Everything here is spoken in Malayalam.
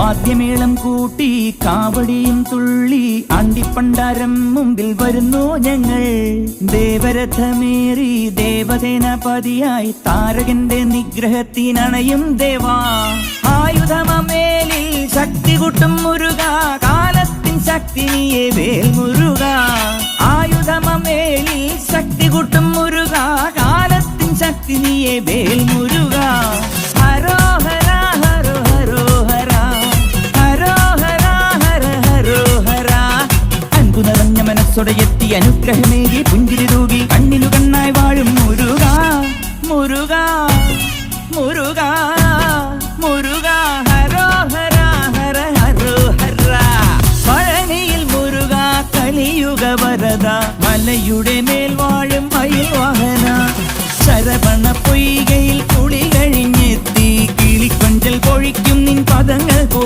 വാദ്യമേളം കൂട്ടി കാവടിയും തുള്ളി ആണ്ടിപ്പണ്ടാരം മുമ്പിൽ വരുന്നു ഞങ്ങൾ. ദേവരഥമേറി ദേവസേനാപതിയായി താരകന്റെ നിഗ്രഹത്തിനണയും ദേവാ. ആയുധമേലിൽ ശക്തി കൂട്ടും മുരുക, കാലത്തിൻ ശക്തി നീയെ വേൽ മുരുക. ആയുധമേലിൽ ശക്തി കൂട്ടും മുരുക, കാലത്തിൻ ശക്തി നീയെ വേൽ മുരുക. ഹരോഹര ഹരോ ഹരോഹര, ഹരോഹര ഹര ഹരോഹര. അൻപു നിറഞ്ഞ മനസ്സോടെ എത്തി അനുഗ്രഹമേകി പുഞ്ചിരി തൂകി കണ്ണിനു കണ്ണായി വാഴും മുരുക. മുരുക മുരുക മുരുക, ഹരോഹര ഹര ഹരോഹര. പഴനിയിൽ മുരുക, കലിയുഗ വരദ, മലയുടെ മേൽ വാഴും മയിൽ വാഹന.